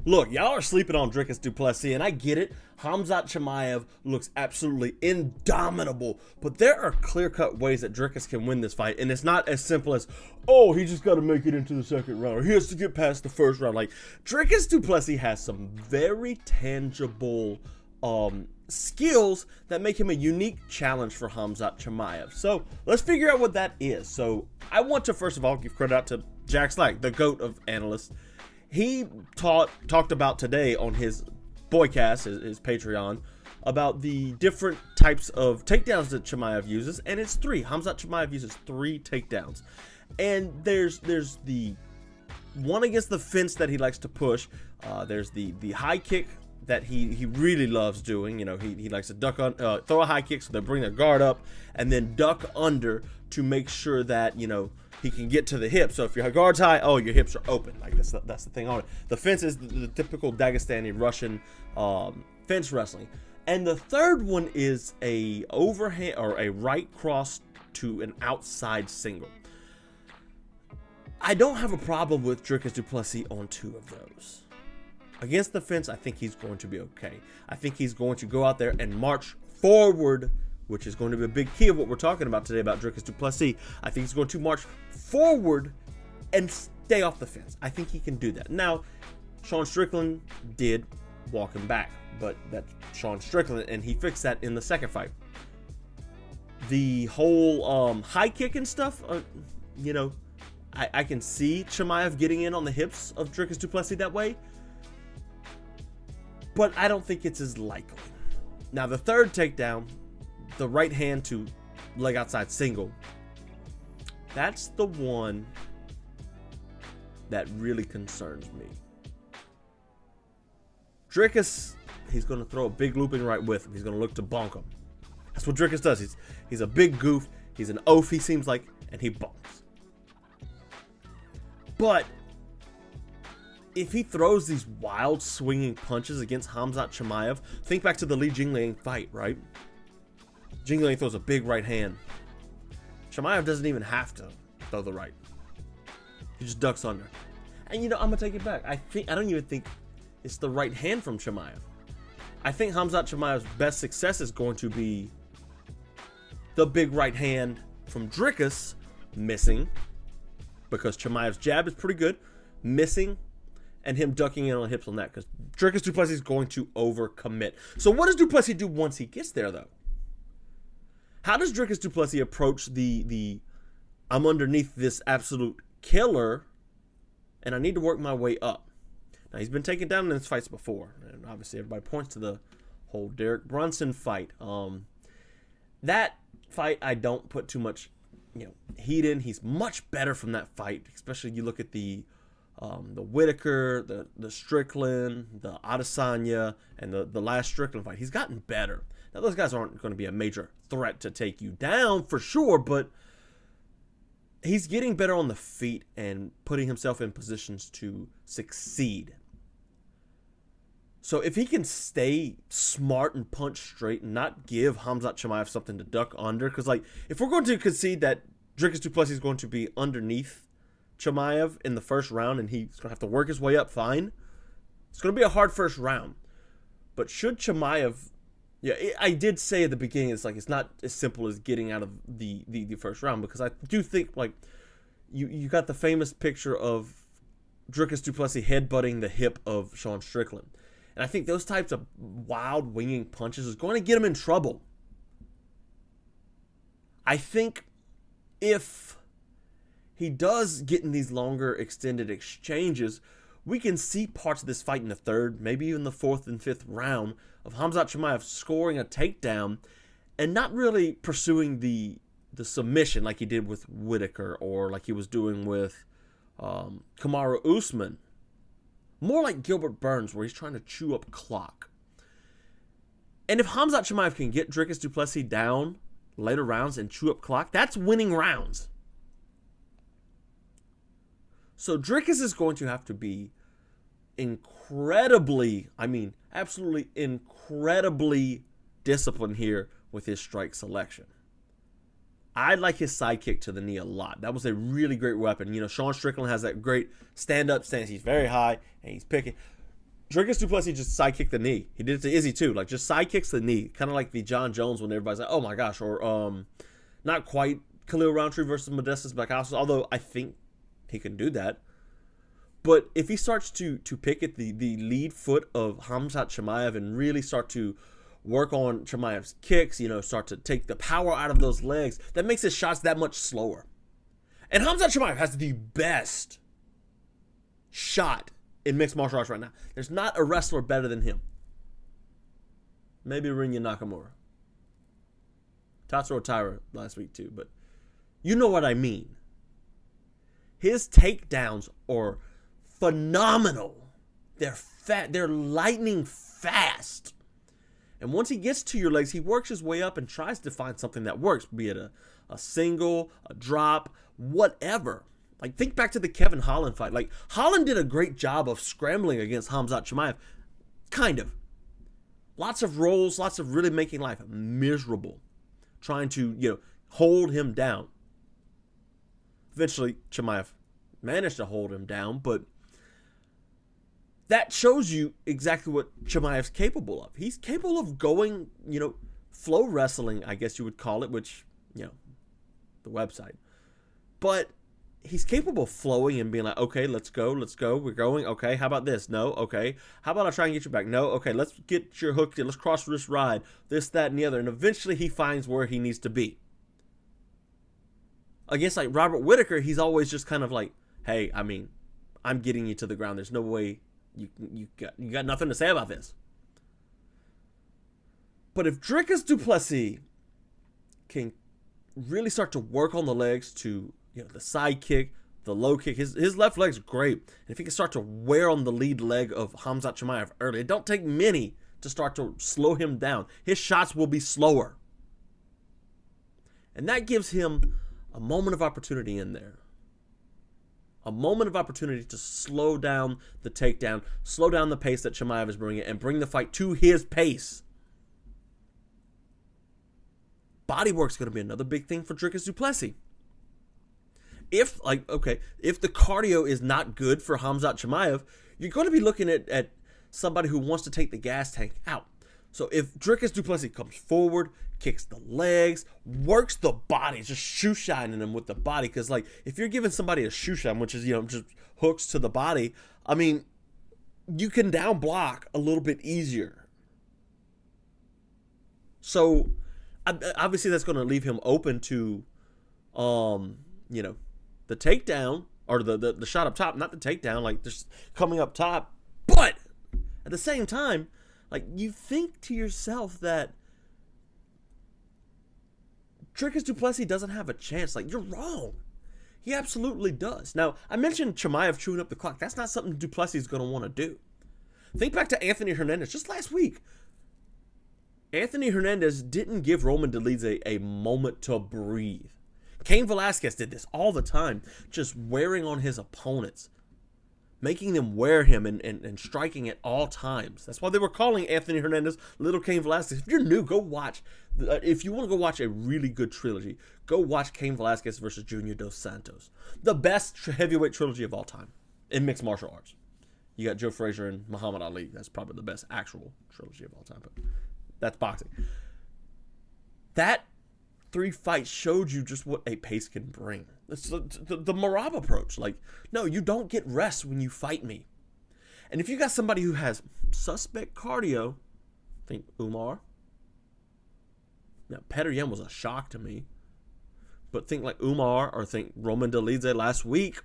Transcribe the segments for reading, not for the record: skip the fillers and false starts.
Look, y'all are sleeping on Dricus Du Plessis, and I get it. Khamzat Chimaev looks absolutely indomitable, but there are clear-cut ways that Dricus can win this fight, and it's not as simple as, oh, he just got to make it into the second round, or he has to get past the first round. Like, Dricus Du Plessis has some very tangible skills that make him a unique challenge for Khamzat Chimaev. So let's figure out what that is. So I want to first of all give credit out to Jack Slack, the GOAT of analysts. He talked about today on his Boycast, his Patreon, about the different types of takedowns that Chimaev uses, and it's 3. Khamzat Chimaev uses 3 takedowns, and there's the one against the fence that he likes to push. There's the high kick that he really loves doing. You know, he likes to duck on, throw a high kick, so they bring their guard up and then duck under to make sure that, you know, he can get to the hip. So if your guard's high, oh, your hips are open. Like that's the thing on it. The fence is the typical Dagestani Russian fence wrestling. And the third one is a overhand or a right cross to an outside single. I don't have a problem with Dricus Du Plessis on 2 of those. Against the fence, I think he's going to be okay. I think he's going to go out there and march forward, which is going to be a big key of what we're talking about today about Dricus Du Plessis. I think he's going to march forward and stay off the fence. I think he can do that. Now, Sean Strickland did walk him back, but that's Sean Strickland, and he fixed that in the second fight. The whole high kick and stuff, you know, I can see Chimaev getting in on the hips of Dricus Du Plessis that way, but I don't think it's as likely. Now, the third takedown, the right hand to leg outside single, that's the one that really concerns me. Dricus, he's going to throw a big looping right with him. He's going to look to bonk him. That's what Dricus does. He's a big goof. He's an oaf, he seems like, and he bonks. But if he throws these wild swinging punches against Khamzat Chimaev, think back to the Li Jingliang fight, right? Jingliang throws a big right hand. Chimaev doesn't even have to throw the right. He just ducks under. And you know, I'm gonna take it back. I don't even think it's the right hand from Chimaev. I think Khamzat Chimaev's best success is going to be the big right hand from Dricus missing, because Chimaev's jab is pretty good, missing, and him ducking in on hips on that, because Dricus Du Plessis is going to overcommit. So what does Du Plessis do once he gets there, though? How does Dricus Du Plessis approach the I'm underneath this absolute killer, and I need to work my way up? Now, he's been taken down in his fights before, and obviously everybody points to the whole Derek Brunson fight. That fight I don't put too much, heat in. He's much better from that fight, especially you look at the Whitaker, the Strickland, the Adesanya, and the last Strickland fight. He's gotten better. Now, those guys aren't going to be a major threat to take you down for sure, but he's getting better on the feet and putting himself in positions to succeed. So if he can stay smart and punch straight and not give Khamzat Chimaev something to duck under, because like if we're going to concede that Dricus Du Plessis is going to be underneath Chimaev in the first round and he's going to have to work his way up, fine. It's going to be a hard first round. But should Chimaev... Yeah, I did say at the beginning, it's like it's not as simple as getting out of the first round, because I do think, like, you got the famous picture of Dricus Du Plessis headbutting the hip of Sean Strickland. And I think those types of wild winging punches is going to get him in trouble. I think if he does get in these longer extended exchanges, we can see parts of this fight in the third, maybe even the fourth and fifth round of Khamzat Chimaev scoring a takedown and not really pursuing the submission like he did with Whitaker or like he was doing with Kamaru Usman. More like Gilbert Burns, where he's trying to chew up clock. And if Khamzat Chimaev can get Dricus Du Plessis down later rounds and chew up clock, that's winning rounds. So Dricus is going to have to be incredibly, absolutely incredibly disciplined here with his strike selection. I like his sidekick to the knee a lot. That was a really great weapon. Sean Strickland has that great stand-up stance. He's very high, and he's picking. Dricus Du Plessis just sidekicked the knee. He did it to Izzy too. Like, just sidekicks the knee. Kind of like the John Jones when everybody's like, oh my gosh. Or not quite Khalil Roundtree versus Modestas Bukauskas, although I think he can do that. But if he starts to pick at the lead foot of Khamzat Chimaev and really start to work on Chimaev's kicks, start to take the power out of those legs, that makes his shots that much slower. And Khamzat Chimaev has the best shot in mixed martial arts right now. There's not a wrestler better than him. Maybe Rinya Nakamura. Tatsuro Taira last week too, but you know what I mean. His takedowns are phenomenal. They're lightning fast. And once he gets to your legs, he works his way up and tries to find something that works, be it a single, a drop, whatever. Like, think back to the Kevin Holland fight. Like, Holland did a great job of scrambling against Khamzat Chimaev. Kind of. Lots of rolls, lots of really making life miserable. Trying to, hold him down. Eventually, Chimaev managed to hold him down, but that shows you exactly what Chimaev's capable of. He's capable of going, flow wrestling, I guess you would call it, which, the website. But he's capable of flowing and being like, okay, let's go, we're going. Okay, how about this? No, okay. How about I try and get you back? No, okay, let's get your hook in. Let's cross this ride, this, that, and the other. And eventually he finds where he needs to be. Against, like, Robert Whittaker, he's always just kind of like, hey, I'm getting you to the ground. There's no way you got nothing to say about this. But if Dricus Du Plessis can really start to work on the legs to, the side kick, the low kick, his left leg's great. And if he can start to wear on the lead leg of Khamzat Chimaev early, it don't take many to start to slow him down. His shots will be slower. And that gives him a moment of opportunity in there. A moment of opportunity to slow down the takedown, slow down the pace that Chimaev is bringing, and bring the fight to his pace. Bodywork's going to be another big thing for Dricus Du Plessis. If the cardio is not good for Khamzat Chimaev, you're going to be looking at somebody who wants to take the gas tank out. So if Dricus Du Plessis comes forward, kicks the legs, works the body, just shoe shining him with the body, because if you're giving somebody a shoe shine, which is just hooks to the body, you can down block a little bit easier. So obviously that's going to leave him open to, the takedown or the shot up top, not the takedown, just coming up top, but at the same time. You think to yourself that Dricus Du Plessis doesn't have a chance. You're wrong. He absolutely does. Now, I mentioned Chimaev chewing up the clock. That's not something Du Plessis is going to want to do. Think back to Anthony Hernandez just last week. Anthony Hernandez didn't give Roman Dolidze a moment to breathe. Cain Velasquez did this all the time, just wearing on his opponents. Making them wear him and striking at all times. That's why they were calling Anthony Hernandez Little Cain Velasquez. If you're new, go watch. If you want to go watch a really good trilogy, go watch Cain Velasquez versus Junior Dos Santos. The best heavyweight trilogy of all time in mixed martial arts. You got Joe Frazier and Muhammad Ali. That's probably the best actual trilogy of all time. But that's boxing. That 3 fights showed you just what a pace can bring. It's the Marab approach. No, you don't get rest when you fight me. And if you got somebody who has suspect cardio, think Umar. Now, Petr Yan was a shock to me. But think like Umar or think Roman Dolidze last week.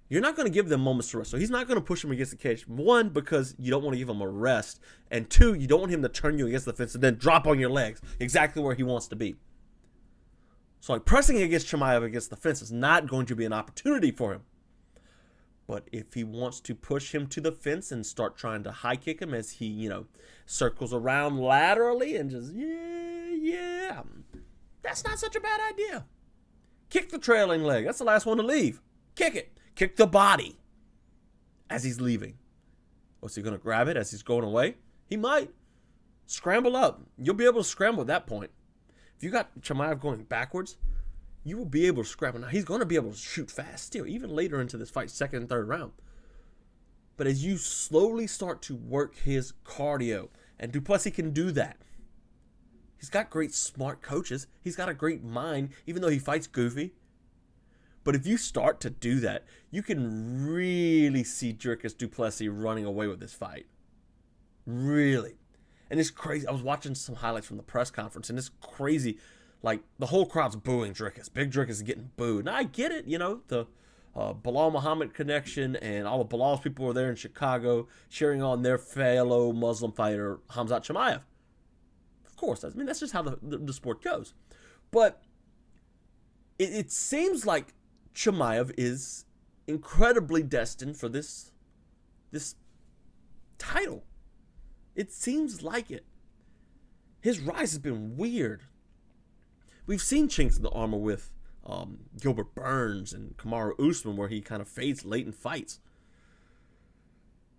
You're not going to give them moments to rest. So he's not going to push him against the cage. 1, because you don't want to give him a rest. And 2, you don't want him to turn you against the fence and then drop on your legs exactly where he wants to be. So pressing against Chimaev against the fence is not going to be an opportunity for him. But if he wants to push him to the fence and start trying to high kick him as he, circles around laterally and just, yeah, that's not such a bad idea. Kick the trailing leg. That's the last one to leave. Kick it. Kick the body as he's leaving. Was he going to grab it as he's going away? He might. Scramble up. You'll be able to scramble at that point. If you got Chimaev going backwards, you will be able to scramble. Now, he's going to be able to shoot fast still, even later into this fight, second and third round. But as you slowly start to work his cardio, and Du Plessis can do that. He's got great smart coaches. He's got a great mind, even though he fights goofy. But if you start to do that, you can really see Dricus Du Plessis running away with this fight. Really. And it's crazy. I was watching some highlights from the press conference, and it's crazy. Like, the whole crowd's booing Dricus. Big Dricus is getting booed. Now, I get it, the Bilal Muhammad connection, and all of Bilal's people were there in Chicago cheering on their fellow Muslim fighter, Khamzat Chimaev. Of course, that's just how the sport goes. But it seems like Chimaev is incredibly destined for this title. It seems like it. His rise has been weird. We've seen chinks in the armor with Gilbert Burns and Kamaru Usman, where he kind of fades late in fights.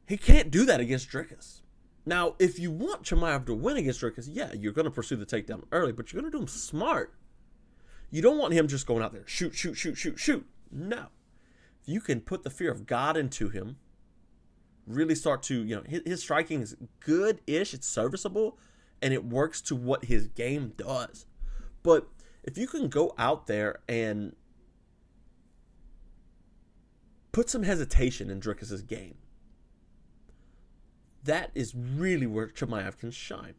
He can't do that against Dricus. Now, if you want Chimaev to win against Dricus, yeah, you're going to pursue the takedown early, but you're going to do him smart. You don't want him just going out there, shoot, shoot, shoot, shoot, shoot. No. If you can put the fear of God into him, really start to, his striking is good-ish, it's serviceable, and it works to what his game does. But if you can go out there and put some hesitation in Dricus' game, that is really where Chimaev can shine.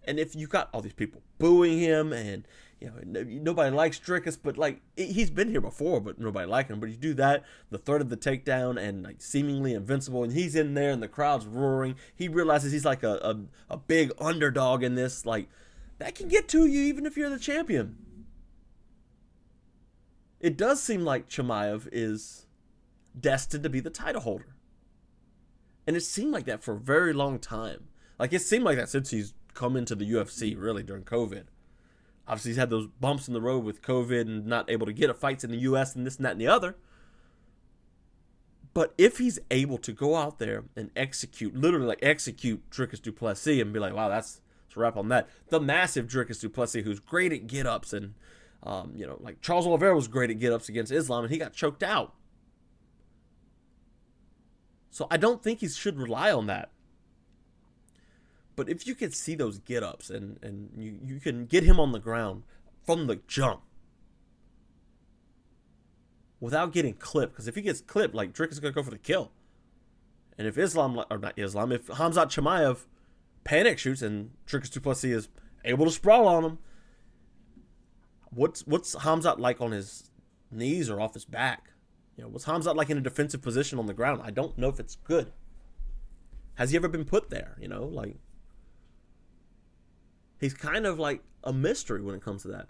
And if you got all these people booing him, and nobody likes Dricus, but he's been here before, but nobody liked him. But you do that, the threat of the takedown, and seemingly invincible, and he's in there, and the crowd's roaring. He realizes he's like a big underdog in this. That can get to you even if you're the champion. It does seem like Chimaev is destined to be the title holder. And it seemed like that for a very long time. It seemed like that since he's come into the UFC, really, during COVID. Obviously, he's had those bumps in the road with COVID and not able to get fights in the US and this and that and the other. But if he's able to go out there and literally execute Dricus Du Plessis and be like, wow, that's a wrap on that. The massive Dricus Du Plessis, who's great at get-ups, and, Charles Oliveira was great at get-ups against Islam, and he got choked out. So I don't think he should rely on that. But if you can see those get-ups and you can get him on the ground from the jump without getting clipped, because if he gets clipped, Dricus is going to go for the kill. And if Khamzat Chimaev panic shoots and Dricus Du Plessis is able to sprawl on him, what's Khamzat like on his knees or off his back? What's Khamzat like in a defensive position on the ground? I don't know if it's good. Has he ever been put there? He's kind of like a mystery when it comes to that.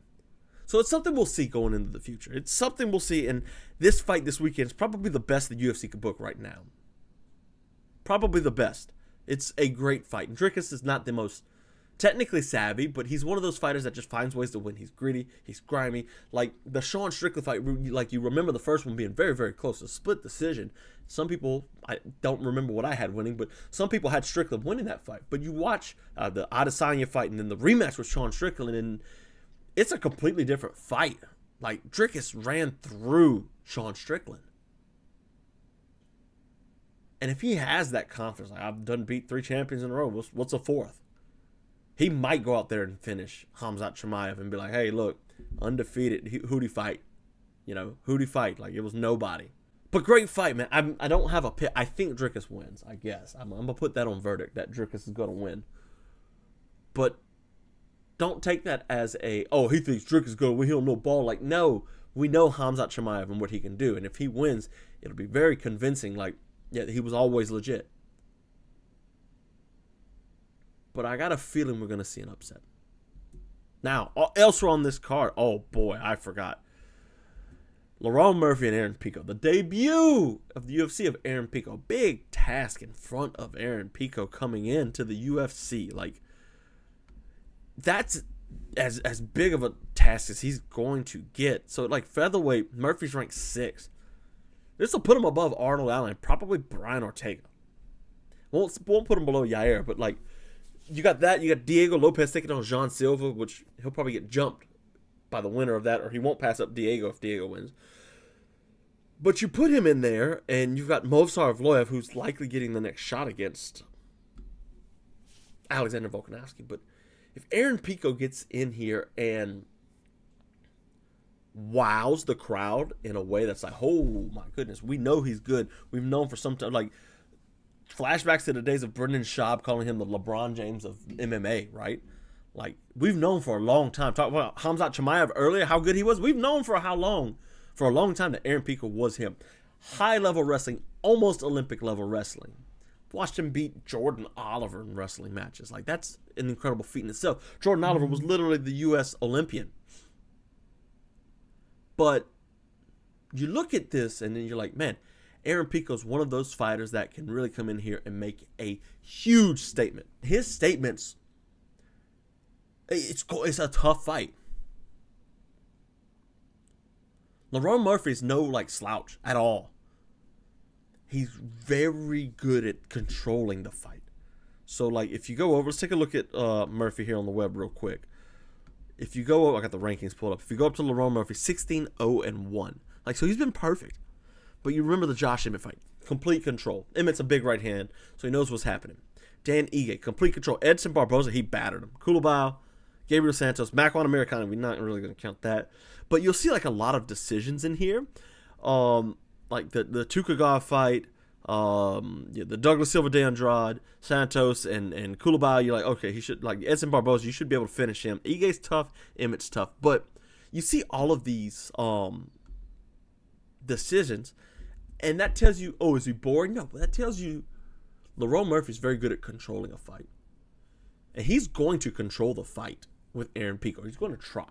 So it's something we'll see going into the future. It's something we'll see, and this fight this weekend is probably the best the UFC could book right now. Probably the best. It's a great fight. And Dricus is not the most technically savvy, but he's one of those fighters that just finds ways to win. He's gritty, he's grimy. Like the Sean Strickland fight, you remember the first one being very, very close, a split decision. Some people, I don't remember what I had winning, but some people had Strickland winning that fight. But you watch the Adesanya fight and then the rematch with Sean Strickland, and it's a completely different fight. Dricus ran through Sean Strickland. And if he has that confidence, I've done beat 3 champions in a row, what's a 4th? He might go out there and finish Khamzat Chimaev and be like, hey, look, undefeated. Who'd he fight? Who'd he fight? It was nobody. But great fight, man. I don't have a pick. I think Dricus wins, I guess. I'm going to put that on verdict, that Dricus is going to win. But don't take that as he thinks Dricus is going to win. He don't know ball. No, we know Khamzat Chimaev and what he can do. And if he wins, it'll be very convincing. He was always legit. But I got a feeling we're going to see an upset. Now, elsewhere on this card, oh boy, I forgot. Lerone Murphy and Aaron Pico. The debut of the UFC of Aaron Pico. Big task in front of Aaron Pico coming into the UFC. That's as big of a task as he's going to get. So, featherweight, Murphy's ranked 6th. This will put him above Arnold Allen, probably Brian Ortega. Won't put him below Yair, but you got that. You got Diego Lopez taking on Jean Silva, which he'll probably get jumped by the winner of that, or he won't pass up Diego if Diego wins. But you put him in there, and you've got Movsar Evloev, who's likely getting the next shot against Alexander Volkanovski. But if Aaron Pico gets in here and wows the crowd in a way that's like, oh my goodness, we know he's good. We've known for some time, like flashbacks to the days of Brendan Schaub calling him the LeBron James of MMA, right? Like, we've known for a long time. Talk about Khamzat Chimaev earlier, how good he was. We've known for how long? For a long time that Aaron Pico was him. High-level wrestling, almost Olympic-level wrestling. Watched him beat Jordan Oliver in wrestling matches. Like, that's an incredible feat in itself. Jordan Oliver was literally the U.S. Olympian. But you look at this, and then you're like, man, Aaron Pico's one of those fighters that can really come in here and make a huge statement. His statements, it's a tough fight. Lerone Murphy's no like slouch at all. He's very good at controlling the fight. So like if you go over, let's take a look at Murphy here on the web real quick. If you go over, I got the rankings pulled up. If you go up to Lerone Murphy, 16-0-1. Like, so he's been perfect. But you remember the Josh Emmett fight. Complete control. Emmett's a big right hand, so he knows what's happening. Dan Ige, complete control. Edson Barboza, he battered him. Culibao, Gabriel Santos, Makwan Americano, we're not really going to count that. But you'll see like a lot of decisions in here. Like the Tukagawa fight, the Douglas Silva de Andrade, Santos, and Culibao, you're like, okay, he should, like Edson Barboza, you should be able to finish him. Ige's tough, Emmett's tough. But you see all of these decisions, and that tells you, oh, is he boring? No, but that tells you Lerone Murphy's very good at controlling a fight. And he's going to control the fight with Aaron Pico. He's going to try.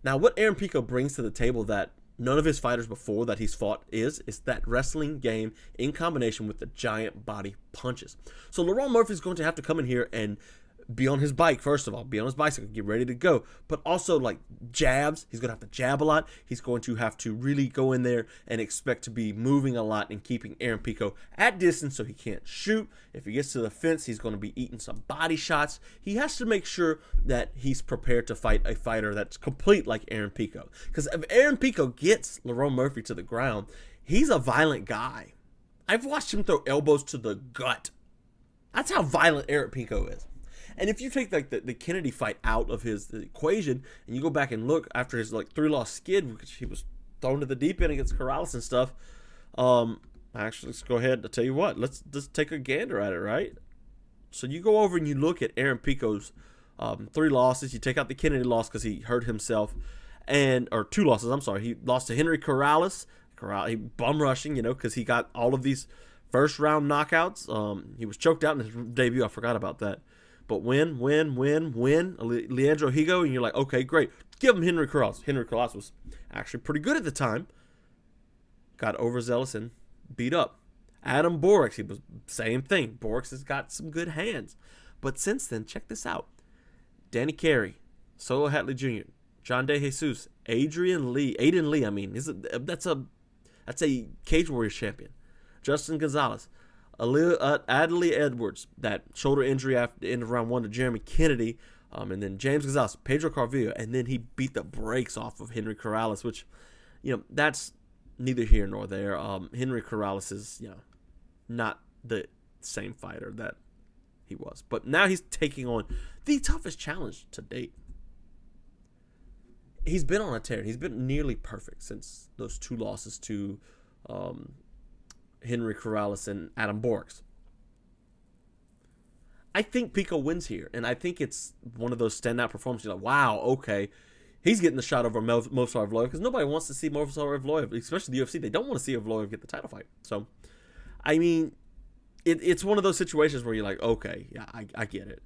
Now, what Aaron Pico brings to the table that none of his fighters before that he's fought is that wrestling game in combination with the giant body punches. So Lerone Murphy's going to have to come in here and be on his bike, first of all, be on his bicycle, get ready to go. But also, like, jabs. He's going to have to jab a lot. He's going to have to really go in there and expect to be moving a lot and keeping Aaron Pico at distance so he can't shoot. If he gets to the fence, he's going to be eating some body shots. He has to make sure that he's prepared to fight a fighter that's complete like Aaron Pico. Because if Aaron Pico gets Lerone Murphy to the ground, he's a violent guy. I've watched him throw elbows to the gut. That's how violent Aaron Pico is. And if you take like the Kennedy fight out of his equation and you go back and look after his like 3-loss skid, which he was thrown to the deep end against Corrales and stuff, actually, let's go ahead. I'll tell you what, let's just take a gander at it, right? So you go over and you look at Aaron Pico's 3 losses. You take out the Kennedy loss because he hurt himself, or 2 losses. I'm sorry, he lost to Henry Corrales. He bum rushing, because he got all of these first round knockouts. He was choked out in his debut. I forgot about that. But win, Leandro Higo, and you're like, okay, great. Give him Henry Corrales. Henry Corrales was actually pretty good at the time. Got overzealous and beat up. Adam Borix, he was same thing. Borix has got some good hands. But since then, check this out. Danny Carey, Solo Hatley Jr., John De Jesus, Aiden Lee, that's a Cage Warriors champion. Justin Gonzalez. Adley Edwards, that shoulder injury after the end of round 1 to Jeremy Kennedy, and then James Gonzalez, Pedro Carvillo, and then he beat the brakes off of Henry Corrales, which, that's neither here nor there. Henry Corrales is, not the same fighter that he was. But now he's taking on the toughest challenge to date. He's been on a tear. He's been nearly perfect since those 2 losses to Henry Corrales and Adam Borix. I think Pico wins here, and I think it's one of those standout performances. You're like, wow, okay, he's getting the shot over Movsar Evloev, because nobody wants to see Movsar Evloev, especially the UFC. They don't want to see Evloev get the title fight. So, I mean, it's one of those situations where you're like, okay, yeah, I get it.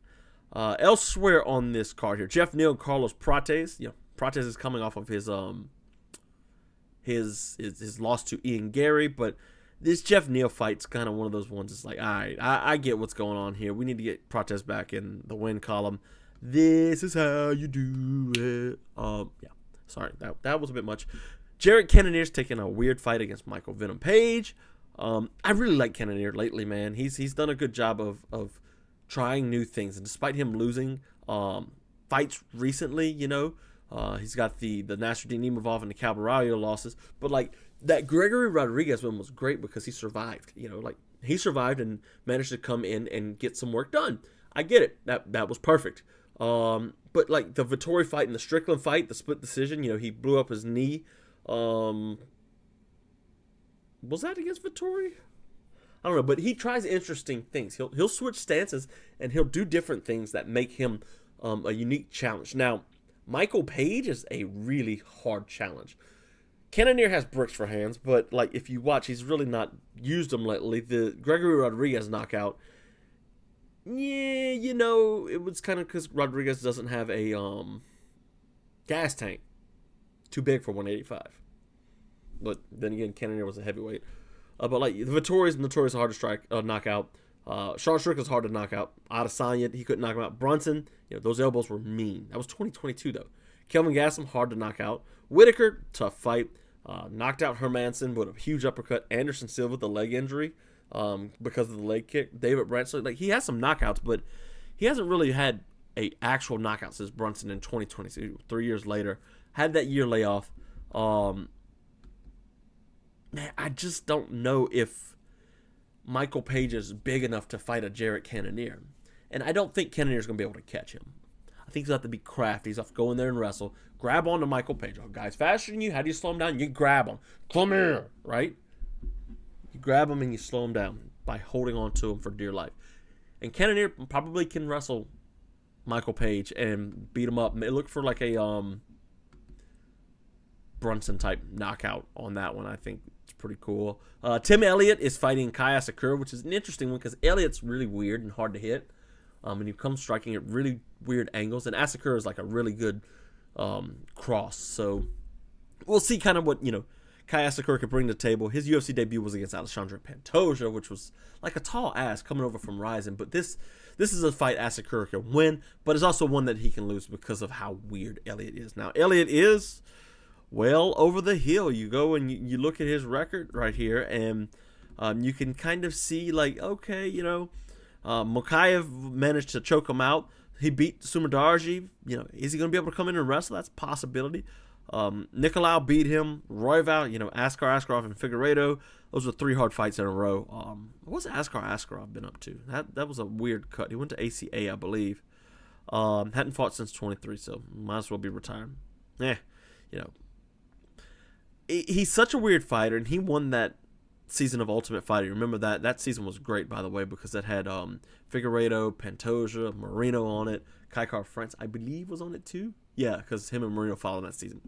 Elsewhere on this card here, Jeff Neal and Carlos Prates. Prates is coming off of his loss to Ian Gary, but this Jeff Neal fight's kind of one of those ones. It's like, all right, I get what's going on here. We need to get Prates back in the win column. This is how you do it. Yeah, sorry, that was a bit much. Jared Cannonier's taking a weird fight against Michael Venom Page. I really like Cannonier lately, man. He's done a good job of trying new things, and despite him losing fights recently, he's got the Nasruddin Imavov and the Caballero losses, but like that Gregory Rodriguez one was great because he survived. Like he survived and managed to come in and get some work done. I get it. That was perfect. But like the Vettori fight and the Strickland fight, the split decision, he blew up his knee. Was that against Vettori? I don't know, but he tries interesting things. He'll switch stances and he'll do different things that make him a unique challenge. Now, Michael Page is a really hard challenge. Cannonier has bricks for hands, but like if you watch, he's really not used them lately. The Gregory Rodriguez knockout, yeah, it was kind of because Rodriguez doesn't have a gas tank, too big for 185. But then again, Cannonier was a heavyweight. But like the Vettori is notorious hard to strike, knockout. Sean Strickland's hard to knock out. Adesanya, he couldn't knock him out. Brunson, those elbows were mean. That was 2022 though. Kelvin Gastelum, hard to knock out. Whitaker, tough fight. Knocked out Hermanson with a huge uppercut. Anderson Silva with the leg injury because of the leg kick. David Brantley, like he has some knockouts, but he hasn't really had a actual knockout since Brunson in 2022. 3 years later, had that year layoff. Man, I just don't know if Michael Page is big enough to fight a Jarrett Cannonier. And I don't think Cannonier's going to be able to catch him. I think he's going to have to be crafty. He's going to have to go in there and wrestle. Grab onto Michael Page. Oh, guy's faster than you. How do you slow him down? You grab him. Come here, right? You grab him and you slow him down by holding on to him for dear life. And Cannonier probably can wrestle Michael Page and beat him up. Look for like a Brunson-type knockout on that one. I think it's pretty cool. Tim Elliott is fighting Kaya Sakura, which is an interesting one because Elliott's really weird and hard to hit. And he comes striking at really weird angles. And Asakura is like a really good cross. So we'll see kind of what, Kaya Asakura could bring to the table. His UFC debut was against Alexandre Pantoja, which was like a tall ass coming over from Ryzen. But this is a fight Asakura can win, but it's also one that he can lose because of how weird Elliott is. Now, Elliott is well over the hill. You go and you look at his record right here, and you can kind of see like, okay, Mokaev managed to choke him out. He beat Sumerdarji. Is he going to be able to come in and wrestle? That's a possibility. Nicolau beat him. Royval, Askar Askarov, and Figueiredo. Those were 3 hard fights in a row. What's Askar Askarov been up to? That was a weird cut. He went to ACA, I believe. Hadn't fought since 23, so might as well be retired. He's such a weird fighter, and he won that season of Ultimate Fighter. Remember that season was great, by the way, because it had Figueiredo, Pantoja, Marino on it. Kaikar France, I believe, was on it too. Yeah, because him and Marino followed that season.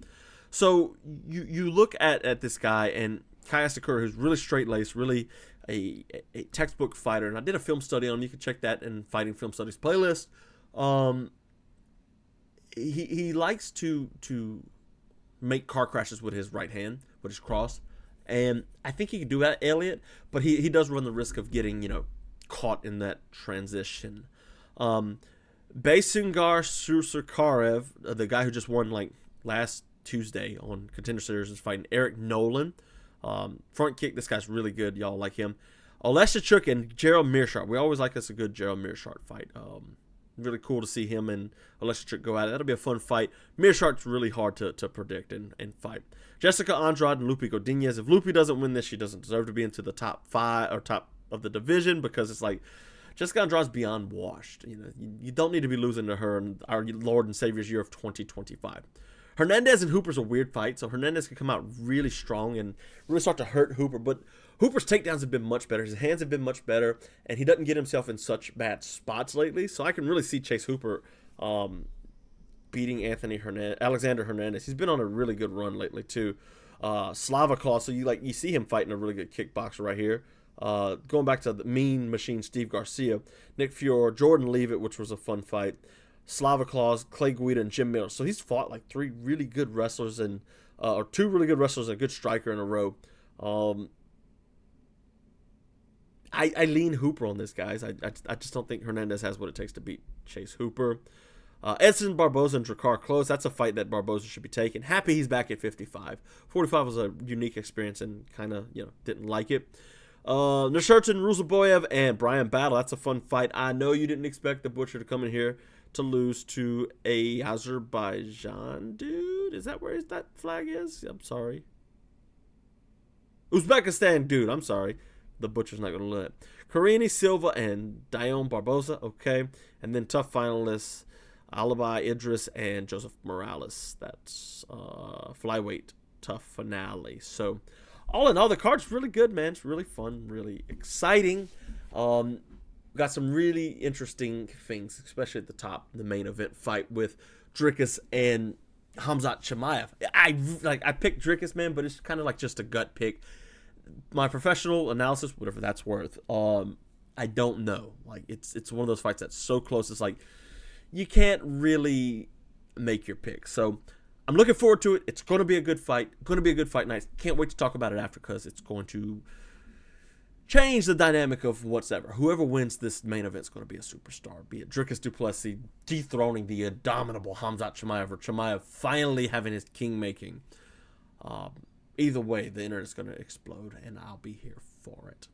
So you look at this guy, and Kaya Sakura, who's really straight-laced, really a textbook fighter, and I did a film study on him. You can check that in Fighting Film Studies playlist. He likes to make car crashes with his right hand, with his cross. And I think he can do that, Elliott, but he does run the risk of getting, caught in that transition. Baysungar Sursurkarev, the guy who just won like last Tuesday on Contender Series, is fighting Eric Nolan. Front kick, this guy's really good. Y'all like him. Oleszczuk and Gerald Meerschaert. We always like us a good Gerald Meerschaert fight. Really cool to see him and Oleszczuk go at it. That'll be a fun fight. Meerschaert's really hard to predict and fight. Jessica Andrade and Lupe Godinez. If Lupe doesn't win this, she doesn't deserve to be into the top 5 or top of the division, because it's like Jessica Andrade's beyond washed. You don't need to be losing to her in our Lord and Savior's year of 2025. Hernandez and Hooper's a weird fight, so Hernandez can come out really strong and really start to hurt Hooper, but Hooper's takedowns have been much better. His hands have been much better, and he doesn't get himself in such bad spots lately, so I can really see Chase Hooper beating Alexander Hernandez. He's been on a really good run lately too. Slava Claus, so you see him fighting a really good kickboxer right here. Going back to the Mean Machine Steve Garcia, Nick Fiore, Jordan Leavitt, which was a fun fight. Slava Claus, Clay Guida, and Jim Miller. So he's fought like 3 really good wrestlers or 2 really good wrestlers and a good striker in a row. I lean Hooper on this, guys. I just don't think Hernandez has what it takes to beat Chase Hooper. Edson Barboza and Drakkar Klose. That's a fight that Barboza should be taking. Happy he's back at 55. 45 was a unique experience and kind of, didn't like it. Nurshurtin Ruzaboyev and Brian Battle. That's a fun fight. I know you didn't expect the Butcher to come in here to lose to a Azerbaijan dude. Is that where that flag is? I'm sorry. Uzbekistan dude, I'm sorry. The butcher's not going to let it. Karini Silva and Dion Barboza, okay. And then tough finalists, Alibi Idris and Joseph Morales. That's flyweight tough finale. So all in all, the card's really good, man. It's really fun, really exciting. Got some really interesting things, especially at the top, the main event fight with Dricus and Khamzat Chimaev. I picked Dricus, man, but it's kind of like just a gut pick. My professional analysis, whatever that's worth, I don't know. Like it's one of those fights that's so close. It's like you can't really make your pick. So I'm looking forward to it. It's going to be a good fight. Going to be a good fight night. Can't wait to talk about it after because it's going to change the dynamic of whatever. Whoever wins this main event is going to be a superstar. Be it Dricus Du Plessis dethroning the indomitable Khamzat Chimaev, or Chimaev finally having his king making. Either way, the internet's going to explode, and I'll be here for it.